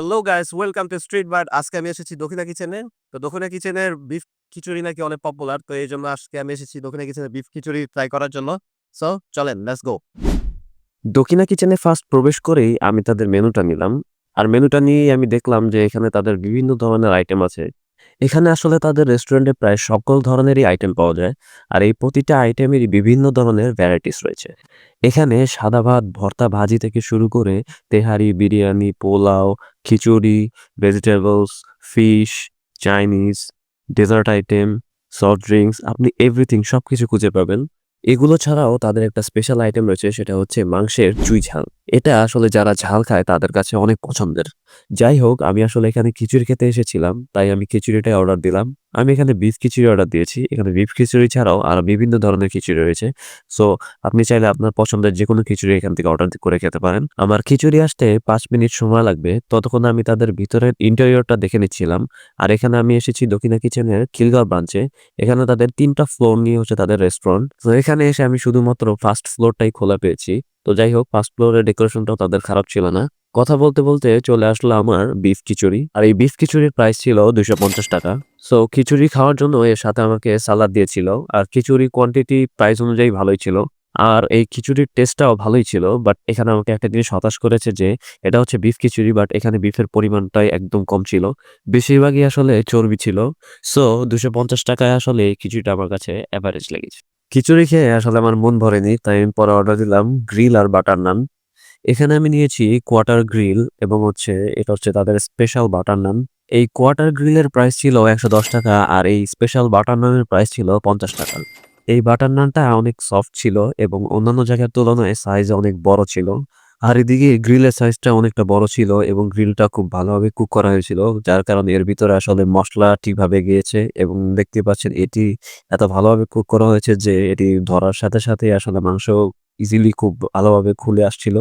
Hello guys, welcome to street bite. আজকে আমি এসেছি দক্ষিণা কিচেনে। তো দক্ষিণা কিচেনের বিফ খিচুড়ি নাকি অনেক পপুলার। তো এইজন্য আজকে আমি এসেছি দক্ষিণা কিচেনের বিফ খিচুড়ি ট্রাই করার জন্য। সো চলেন, লেটস গো। দক্ষিণা কিচেনে ফার্স্ট প্রবেশ করেই আমি তাদের মেনুটা নিলাম। আর মেনুটা নিয়েই আমি দেখলাম যে এখানে তাদের বিভিন্ন ধরনের আইটেম আছে। এখানে আসলে তাদের রেস্টুরেন্টে প্রায় সকল ধরনেরই আইটেম পাওয়া যায়। আর এই প্রতিটা আইটেমেরই বিভিন্ন ধরনের ভ্যারাইটিস রয়েছে। এখানে সাদা ভাত, ভর্তা, ভাজি থেকে শুরু করে tehari, biryani, pulao, khichuri, vegetables, fish, Chinese, dessert item, soft drinks, আপনি এভরিথিং সবকিছু খুঁজে পাবেন। এগুলো ছাড়াও তাদের একটা স্পেশাল আইটেম রয়েছে, সেটা হচ্ছে মাংসের চুই ঝাল। এটা আসলে যারা ঝাল খায় তাদের কাছে অনেক পছন্দের। যাই হোক, আমি আসলে এখানে খিচুড়ি খেতে এসেছিলাম, তাই আমি খিচুড়িটাই অর্ডার দিলাম। আমি এখানে বিফ খিচুড়ি অর্ডার দিয়েছি। এখানে বিফ খিচুড়ি ছাড়াও আরো বিভিন্ন ধরনের খিচুড়ি রয়েছে। সো আপনি চাইলে আপনার পছন্দের যেকোনো খিচুড়ি এখান থেকে অর্ডার করে খেতে পারেন। আমার খিচুড়ি আসতে ৫ মিনিট সময় লাগবে। ততক্ষণ আমি তাদের ভিতরের ইন্টেরিয়রটা দেখে নিচ্ছিলাম। আর এখানে আমি এসেছি দক্ষিণা কিচেনের খিলগাঁও ব্রাঞ্চে। এখানে তাদের ৩ টা ফ্লোর নিয়ে হচ্ছে তাদের রেস্টুরেন্ট। তো এখানে এসে আমি শুধুমাত্র ফার্স্ট ফ্লোরটাই খোলা পেয়েছি। তো যাই হোক, ফার্স্ট ফ্লোরের ডেকোরেশনটাও তাদের খারাপ ছিল না। কথা বলতে বলতে চলে আসলো আমার বিফ খিচুড়ি। আর এই বিফ খিচুড়ির প্রাইস ছিল ৳২৫০ টাকা। সো খিচুড়ি খাওয়ার জন্য এর সাথে আমাকে সালাদ দিয়েছিল। আর খিচুড়ির কোয়ান্টিটি প্রাইস অনুযায়ী ভালোই ছিল। আর এই খিচুড়ির টেস্টটাও ভালোই ছিল। বাট এখানে আমাকে একটা জিনিস হতাশ করেছে যে এটা হচ্ছে বিফ খিচুড়ি, বাট এখানে বিফের পরিমাণটাই একদম কম ছিল। বেশিরভাগই আসলে চর্বি ছিল। সো ৳২৫০ আসলে এই খিচুড়িটা আমার কাছে এভারেজ লেগেছে। খিচুড়ি খেয়ে আসলে আমার মন ভরেনি, তাই আমি পরে অর্ডার দিলাম গ্রিল আর বাটার নান। এখানে আমি নিয়েছি কোয়ার্টার গ্রিল এবং এটা হচ্ছে তাদের স্পেশাল বাটার নান। এই কোয়ার্টার গ্রিলের প্রাইস ছিল ৳১১০ আর এই স্পেশাল বাটার নানের প্রাইস ছিল ৳৫০। এই বাটার নানটা অনেক সফট ছিল এবং অন্যান্য জায়গার তুলনায় সাইজে অনেক বড় ছিল। আর এদিকে গ্রিলের সাইজটা অনেকটা বড় ছিল এবং গ্রিলটা খুব ভালোভাবে কুক করা হয়েছিল। যার কারণে এর ভিতরে আসলে মসলা ঠিকভাবে গিয়েছে এবং দেখতে পাচ্ছেন এটি এত ভালোভাবে কুক করা হয়েছে যে এটি ধরার সাথে সাথেই আসলে মাংস ইজিলি খুব ভালোভাবে খুলে আসছিল।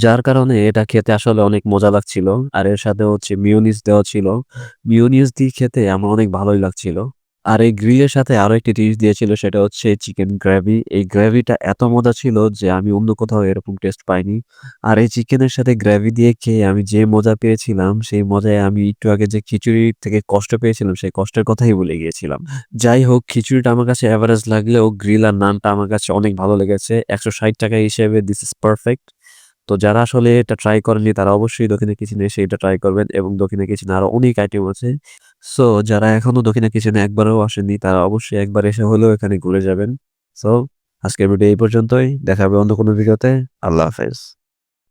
যার কারণে এটা খেতে আসলে অনেক মজা লাগছিল। আর এর সাথে হচ্ছে মিয়োনিজ দেওয়া ছিল। মিয়োনিজ দিয়ে খেতে আমার অনেক ভালোই লাগছিল। আর এই গ্রিলের সাথে আরো একটি জিনিস দিয়েছিল, সেটা হচ্ছে চিকেন গ্রেভি। এই গ্রেভিটা এত মজা ছিল যে আমি অন্য কোথাও এরকম টেস্ট পাইনি। আর এই চিকেনের সাথে গ্রেভি দিয়ে খেয়ে আমি যে মজা পেয়েছিলাম, সেই মজায় আমি একটু আগে যে খিচুড়ি থেকে কষ্ট পেয়েছিলাম, সেই কষ্টের কথাই ভুলে গিয়েছিলাম। যাই হোক, খিচুড়িটা আমার কাছে এভারেজ লাগলেও গ্রিল আর নানটা আমার কাছে অনেক ভালো লেগেছে। ৳১৬০ হিসেবে দিস ইজ পারফেক্ট। তো যারা আসলে এটা ট্রাই করেননি তারা অবশ্যই দক্ষিণা কিচেনে এসে এটা ট্রাই করবেন এবং দক্ষিণা কিচেনে আরো অনেক আইটেম আছে। সো যারা এখনো দক্ষিণা কিচেনে একবারও আসেননি তারা অবশ্যই একবার এসে হলেও এখানে ঘুরে যাবেন। সো আজকের ভিডিও এই পর্যন্তই। দেখা হবে অন্য কোনো ভিডিওতে। আল্লাহ হাফেজ।